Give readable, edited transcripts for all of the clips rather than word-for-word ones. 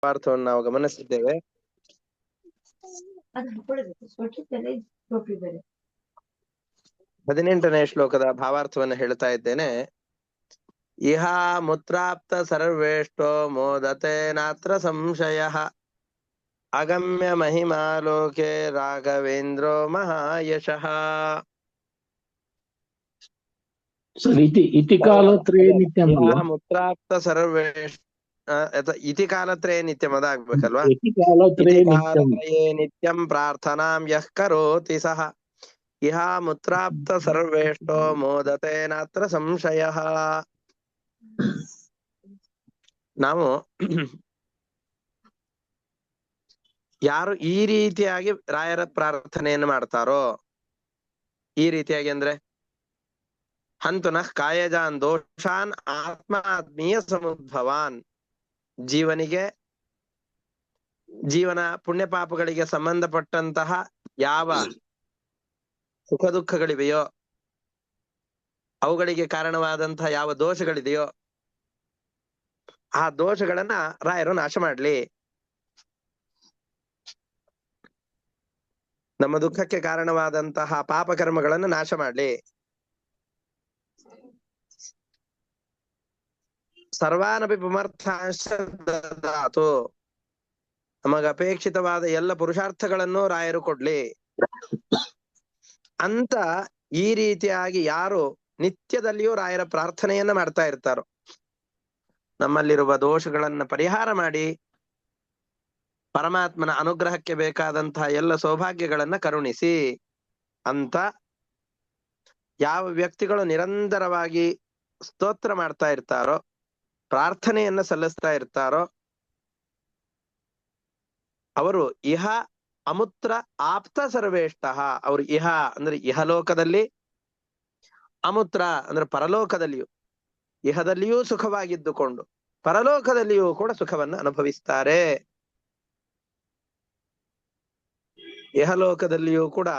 ಅರ್ಥವನ್ನು ನಾವು ಗಮನಿಸಿದ್ದೇವೆ. 18ನೇ ಶ್ಲೋಕದ ಭಾವಾರ್ಥವನ್ನು ಹೇಳ್ತಾ ಇದ್ದೇನೆ. ಇಹ ಮುತ್ರಾಪ್ತ ಸರ್ವೇಷ್ಟೋ ಮೋದತೆ ನಾತ್ರ ಸಂಶಯ ಅಗಮ್ಯ ಮಹಿಮಾ ಲೋಕೆ ರಾಘವೇಂದ್ರೋ ಮಹಾಯಶಃ. ಇತಿ ಕಾಲತ್ರೇ ನಿತ್ಯಂ ಅಲ್ವಾ? ಮುತ್ರಾಪ್ತ ಸರ್ವೇಷ್ಟ ಇತಿ ಕಾಲತ್ರೇ ನಿತ್ಯಂ ಅದಾಗ್ಬೇಕಲ್ವಾ? ಇತಿ ಕಾಲತ್ರೇ ನಿತ್ಯಂ ನಿತ್ಯಂ ಪ್ರಾರ್ಥನಾಂ ಯಃ ಕರೋತಿ ಸಹ ಇಹ ಮುತ್ರಾಪ್ತ ಸರ್ವೇಷ್ಟೋ ಮೋದತೆ ನಾತ್ರ ಸಂಶಯ. ನಾವು ಯಾರು ಈ ರೀತಿಯಾಗಿ ರಾಯರ ಪ್ರಾರ್ಥನೆಯನ್ನು ಮಾಡ್ತಾರೋ, ಈ ರೀತಿಯಾಗಿ ಅಂದ್ರೆ ಹಂತು ನಃ ಕಾಯಜಾನ್ ದೋಷಾನ್ ಆತ್ಮ ಆತ್ಮೀಯ ಸಮುದ್ಭವಾನ್, ಜೀವನ ಪುಣ್ಯ ಪಾಪಗಳಿಗೆ ಸಂಬಂಧಪಟ್ಟಂತಹ ಯಾವ ಸುಖ ದುಃಖಗಳಿವೆಯೋ, ಅವುಗಳಿಗೆ ಕಾರಣವಾದಂತಹ ಯಾವ ದೋಷಗಳಿದೆಯೋ ಆ ದೋಷಗಳನ್ನ ರಾಯರು ನಾಶ ಮಾಡ್ಲಿ. ನಮ್ಮ ದುಃಖಕ್ಕೆ ಕಾರಣವಾದಂತಹ ಪಾಪಕರ್ಮಗಳನ್ನು ನಾಶ ಮಾಡ್ಲಿ. ಸರ್ವಾನಪಿ ಪುಮರ್ಥಾಂಶ ದದಾತು, ನಮಗ ಅಪೇಕ್ಷಿತವಾದ ಎಲ್ಲ ಪುರುಷಾರ್ಥಗಳನ್ನು ರಾಯರು ಕೊಡ್ಲಿ ಅಂತ ಈ ರೀತಿಯಾಗಿ ಯಾರು ನಿತ್ಯದಲ್ಲಿಯೂ ರಾಯರ ಪ್ರಾರ್ಥನೆಯನ್ನ ಮಾಡ್ತಾ ಇರ್ತಾರೋ, ನಮ್ಮಲ್ಲಿರುವ ದೋಷಗಳನ್ನ ಪರಿಹಾರ ಮಾಡಿ ಪರಮಾತ್ಮನ ಅನುಗ್ರಹಕ್ಕೆ ಬೇಕಾದಂತಹ ಎಲ್ಲ ಸೌಭಾಗ್ಯಗಳನ್ನ ಕರುಣಿಸಿ ಅಂತ ಯಾವ ವ್ಯಕ್ತಿಗಳು ನಿರಂತರವಾಗಿ ಸ್ತೋತ್ರ ಮಾಡ್ತಾ ಇರ್ತಾರೋ, ಪ್ರಾರ್ಥನೆಯನ್ನ ಸಲ್ಲಿಸ್ತಾ ಇರ್ತಾರೋ, ಅವರು ಇಹ ಅಮುತ್ರ ಆಪ್ತ ಸರ್ವೇಷ್ಟ. ಅವರು ಇಹ ಅಂದ್ರೆ ಇಹಲೋಕದಲ್ಲಿ, ಅಮುತ್ರ ಅಂದ್ರೆ ಪರಲೋಕದಲ್ಲಿಯೂ, ಇಹದಲ್ಲಿಯೂ ಸುಖವಾಗಿದ್ದುಕೊಂಡು ಪರಲೋಕದಲ್ಲಿಯೂ ಕೂಡ ಸುಖವನ್ನು ಅನುಭವಿಸ್ತಾರೆ. ಇಹಲೋಕದಲ್ಲಿಯೂ ಕೂಡ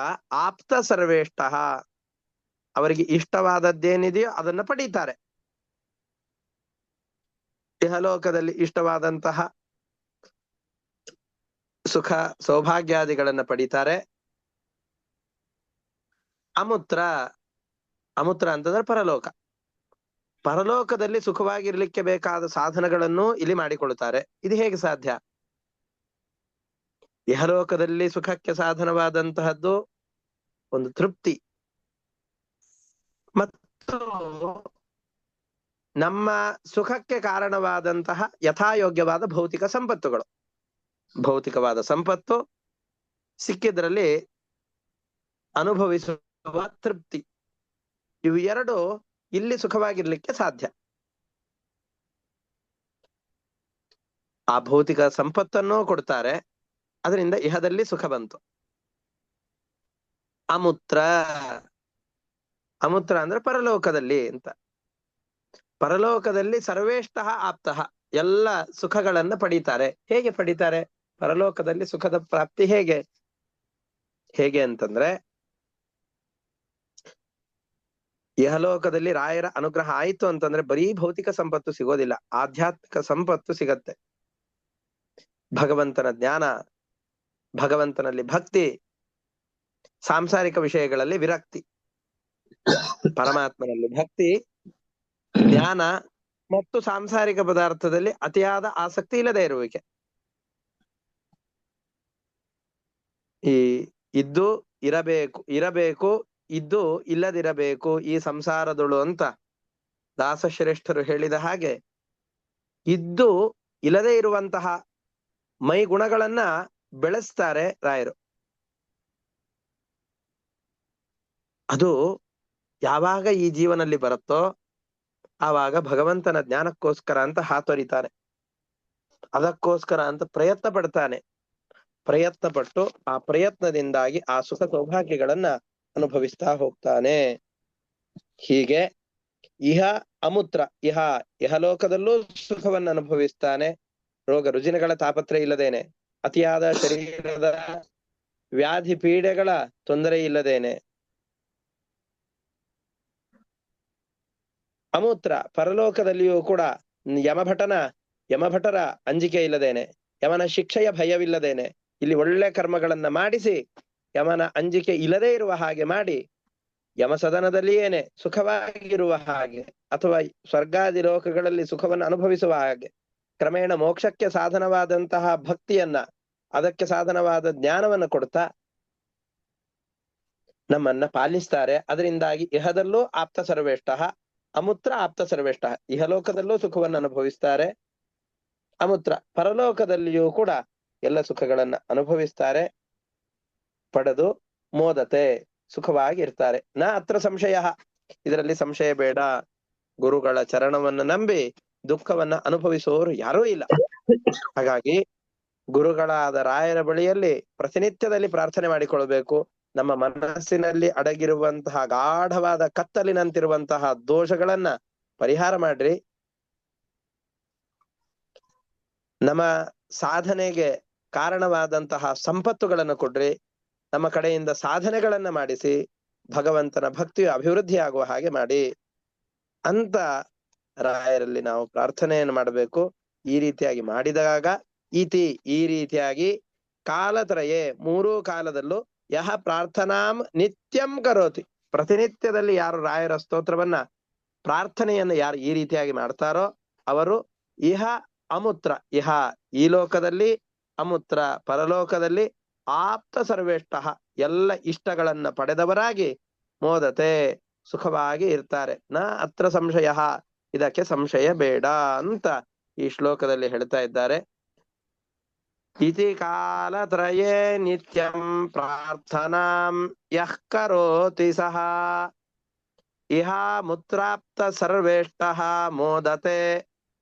ಆಪ್ತ ಸರ್ವೇಷ್ಟ, ಅವರಿಗೆ ಇಷ್ಟವಾದದ್ದೇನಿದೆಯೋ ಅದನ್ನ ಪಡೀತಾರೆ. ಇಹಲೋಕದಲ್ಲಿ ಇಷ್ಟವಾದಂತಹ ಸುಖ ಸೌಭಾಗ್ಯಾದಿಗಳನ್ನ ಪಡೀತಾರೆ. ಅಮುತ್ರ ಅಂತಂದ್ರೆ ಪರಲೋಕ, ಪರಲೋಕದಲ್ಲಿ ಸುಖವಾಗಿರ್ಲಿಕ್ಕೆ ಬೇಕಾದ ಸಾಧನಗಳನ್ನು ಇಲ್ಲಿ ಮಾಡಿಕೊಳ್ತಾರೆ. ಇದು ಹೇಗೆ ಸಾಧ್ಯ? ಇಹಲೋಕದಲ್ಲಿ ಸುಖಕ್ಕೆ ಸಾಧನವಾದಂತಹದ್ದು ಒಂದು ತೃಪ್ತಿ, ಮತ್ತು ನಮ್ಮ ಸುಖಕ್ಕೆ ಕಾರಣವಾದಂತಹ ಯಥಾಯೋಗ್ಯವಾದ ಭೌತಿಕ ಸಂಪತ್ತುಗಳು. ಭೌತಿಕವಾದ ಸಂಪತ್ತು ಸಿಕ್ಕಿದ್ರಲ್ಲಿ ಅನುಭವಿಸುವ ತೃಪ್ತಿ, ಇವು ಎರಡು ಇಲ್ಲಿ ಸುಖವಾಗಿರ್ಲಿಕ್ಕೆ ಸಾಧ್ಯ. ಆ ಭೌತಿಕ ಸಂಪತ್ತನ್ನು ಕೊಡ್ತಾರೆ, ಅದರಿಂದ ಇಹದಲ್ಲಿ ಸುಖ ಬಂತು. ಅಮುತ್ರ ಅಂದ್ರೆ ಪರಲೋಕದಲ್ಲಿ ಅಂತ. ಪರಲೋಕದಲ್ಲಿ ಸರ್ವೇಷ್ಟ ಆಪ್ತಃ, ಎಲ್ಲ ಸುಖಗಳನ್ನ ಪಡೀತಾರೆ. ಹೇಗೆ ಪಡೀತಾರೆ? ಪರಲೋಕದಲ್ಲಿ ಸುಖದ ಪ್ರಾಪ್ತಿ ಹೇಗೆ ಅಂತಂದ್ರೆ, ಇಹಲೋಕದಲ್ಲಿ ರಾಯರ ಅನುಗ್ರಹ ಆಯ್ತು ಅಂತಂದ್ರೆ ಬರೀ ಭೌತಿಕ ಸಂಪತ್ತು ಸಿಗೋದಿಲ್ಲ, ಆಧ್ಯಾತ್ಮಿಕ ಸಂಪತ್ತು ಸಿಗತ್ತೆ. ಭಗವಂತನ ಜ್ಞಾನ, ಭಗವಂತನಲ್ಲಿ ಭಕ್ತಿ, ಸಾಂಸಾರಿಕ ವಿಷಯಗಳಲ್ಲಿ ವಿರಕ್ತಿ. ಪರಮಾತ್ಮನಲ್ಲಿ ಭಕ್ತಿ, ಜ್ಞಾನ ಮತ್ತು ಸಾಂಸಾರಿಕ ಪದಾರ್ಥದಲ್ಲಿ ಅತಿಯಾದ ಆಸಕ್ತಿ ಇಲ್ಲದೆ ಇರುವಿಕೆ. ಈ ಇದ್ದು ಇರಬೇಕು ಇದ್ದು ಇಲ್ಲದಿರಬೇಕು ಈ ಸಂಸಾರದಳು ಅಂತ ದಾಸಶ್ರೇಷ್ಠರು ಹೇಳಿದ ಹಾಗೆ, ಇದ್ದು ಇಲ್ಲದೆ ಇರುವಂತಹ ಮೈ ಗುಣಗಳನ್ನ ಬೆಳೆಸ್ತಾರೆ ರಾಯರು. ಅದು ಯಾವಾಗ ಈ ಜೀವನಲ್ಲಿ ಬರುತ್ತೋ ಆವಾಗ ಭಗವಂತನ ಜ್ಞಾನಕ್ಕೋಸ್ಕರ ಅಂತ ಹಾತೊರಿತಾನೆ, ಅದಕ್ಕೋಸ್ಕರ ಅಂತ ಪ್ರಯತ್ನ ಪಡ್ತಾನೆ. ಪ್ರಯತ್ನ ಪಟ್ಟು ಆ ಪ್ರಯತ್ನದಿಂದಾಗಿ ಆ ಸುಖ ಸೌಭಾಗ್ಯಗಳನ್ನ ಅನುಭವಿಸ್ತಾ ಹೋಗ್ತಾನೆ. ಹೀಗೆ ಇಹ ಅಮುತ್ರ, ಇಹಲೋಕದಲ್ಲೂ ಸುಖವನ್ನು ಅನುಭವಿಸ್ತಾನೆ, ರೋಗ ರುಜಿನಗಳ ತಾಪತ್ರೆ ಇಲ್ಲದೇನೆ, ಅತಿಯಾದ ಶರೀರದ ವ್ಯಾಧಿ ಪೀಡೆಗಳ ತೊಂದರೆ ಇಲ್ಲದೇನೆ. ಅಮೂತ್ರ ಪರಲೋಕದಲ್ಲಿಯೂ ಕೂಡ ಯಮಭಟರ ಅಂಜಿಕೆ ಇಲ್ಲದೇನೆ, ಯಮನ ಶಿಕ್ಷೆಯ ಭಯವಿಲ್ಲದೇನೆ ಇಲ್ಲಿ ಒಳ್ಳೆ ಕರ್ಮಗಳನ್ನ ಮಾಡಿಸಿ ಯಮನ ಅಂಜಿಕೆ ಇಲ್ಲದೆ ಇರುವ ಹಾಗೆ ಮಾಡಿ ಯಮಸದನದಲ್ಲಿಯೇನೆ ಸುಖವಾಗಿರುವ ಹಾಗೆ ಅಥವಾ ಸ್ವರ್ಗಾದಿ ಲೋಕಗಳಲ್ಲಿ ಸುಖವನ್ನು ಅನುಭವಿಸುವ ಹಾಗೆ ಕ್ರಮೇಣ ಮೋಕ್ಷಕ್ಕೆ ಸಾಧನವಾದಂತಹ ಭಕ್ತಿಯನ್ನ ಅದಕ್ಕೆ ಸಾಧನವಾದ ಜ್ಞಾನವನ್ನು ಕೊಡ್ತಾ ನಮ್ಮನ್ನ ಪಾಲಿಸ್ತಾರೆ. ಅದರಿಂದಾಗಿ ಇಹದಲ್ಲೂ ಆಪ್ತ ಸರ್ವೇಷ್ಟ ಅಮುತ್ರ ಆಪ್ತ ಸರ್ವೇಷ್ಟ, ಇಹಲೋಕದಲ್ಲೂ ಸುಖವನ್ನು ಅನುಭವಿಸ್ತಾರೆ, ಅಮುತ್ರ ಪರಲೋಕದಲ್ಲಿಯೂ ಕೂಡ ಎಲ್ಲ ಸುಖಗಳನ್ನ ಅನುಭವಿಸ್ತಾರೆ, ಪಡೆದು ಮೋದತೆ ಸುಖವಾಗಿ ಇರ್ತಾರೆ. ನ ಅತ್ರ ಸಂಶಯ, ಇದರಲ್ಲಿ ಸಂಶಯ ಬೇಡ. ಗುರುಗಳ ಚರಣವನ್ನು ನಂಬಿ ದುಃಖವನ್ನ ಅನುಭವಿಸುವವರು ಯಾರೂ ಇಲ್ಲ. ಹಾಗಾಗಿ ಗುರುಗಳಾದ ರಾಯರ ಬಳಿಯಲ್ಲಿ ಪ್ರತಿನಿತ್ಯದಲ್ಲಿ ಪ್ರಾರ್ಥನೆ ಮಾಡಿಕೊಳ್ಬೇಕು. ನಮ್ಮ ಮನಸ್ಸಿನಲ್ಲಿ ಅಡಗಿರುವಂತಹ ಗಾಢವಾದ ಕತ್ತಲಿನಂತಿರುವಂತಹ ದೋಷಗಳನ್ನ ಪರಿಹಾರ ಮಾಡ್ರಿ. ನಮ್ಮ ಸಾಧನೆಗೆ ಕಾರಣವಾದಂತಹ ಸಂಪತ್ತುಗಳನ್ನು ಕೊಡ್ರಿ. ನಮ್ಮ ಕಡೆಯಿಂದ ಸಾಧನೆಗಳನ್ನ ಮಾಡಿಸಿ ಭಗವಂತನ ಭಕ್ತಿಯು ಅಭಿವೃದ್ಧಿ ಆಗುವ ಹಾಗೆ ಮಾಡಿ ಅಂತ ರಾಯರಲ್ಲಿ ನಾವು ಪ್ರಾರ್ಥನೆಯನ್ನು ಮಾಡಬೇಕು. ಈ ರೀತಿಯಾಗಿ ಮಾಡಿದಾಗ ಈ ರೀತಿಯಾಗಿ ಕಾಲತ್ರಯೇ ಮೂರೂ ಕಾಲದಲ್ಲೂ ಯಹ ಪ್ರಾರ್ಥನಾಂ ನಿತ್ಯಂ ಕರೋತಿ, ಪ್ರತಿನಿತ್ಯದಲ್ಲಿ ಯಾರು ರಾಯರ ಸ್ತೋತ್ರವನ್ನ ಪ್ರಾರ್ಥನೆಯನ್ನು ಯಾರು ಈ ರೀತಿಯಾಗಿ ಮಾಡ್ತಾರೋ ಅವರು ಇಹ ಅಮುತ್ರ, ಇಹ ಈ ಲೋಕದಲ್ಲಿ, ಅಮುತ್ರ ಪರಲೋಕದಲ್ಲಿ ಆಪ್ತ ಸರ್ವೇಷ್ಟ ಎಲ್ಲ ಇಷ್ಟಗಳನ್ನ ಪಡೆದವರಾಗಿ ಮೋದತೆ ಸುಖವಾಗಿ ಇರ್ತಾರೆ. ನ ಅತ್ರ ಸಂಶಯ, ಇದಕ್ಕೆ ಸಂಶಯ ಬೇಡ ಅಂತ ಈ ಶ್ಲೋಕದಲ್ಲಿ ಹೇಳ್ತಾ ಇದ್ದಾರೆ. ಇತಿ ಕಾಲತ್ರಯೇ ನಿತ್ಯಂ ಪ್ರಾರ್ಥನಾಂ ಯಃ ಕರೋತಿ ಸಹ ಇಹ ಮುತ್ರಾಪ್ತ ಸರ್ವೇಷ್ಟ ಮೋದತೆ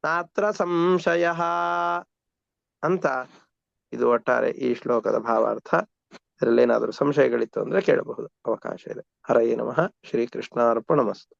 ನಾತ್ರ ಸಂಶಯ ಅಂತ ಇದು ಒಟ್ಟಾರೆ ಈ ಶ್ಲೋಕದ ಭಾವಾರ್ಥ. ಇದರಲ್ಲಿ ಏನಾದರೂ ಸಂಶಯಗಳಿತ್ತು ಅಂದ್ರೆ ಕೇಳಬಹುದು, ಅವಕಾಶ ಇದೆ. ಹರಯೇ ನಮಃ. ಶ್ರೀಕೃಷ್ಣಾರ್ಪಣಮಸ್ತು.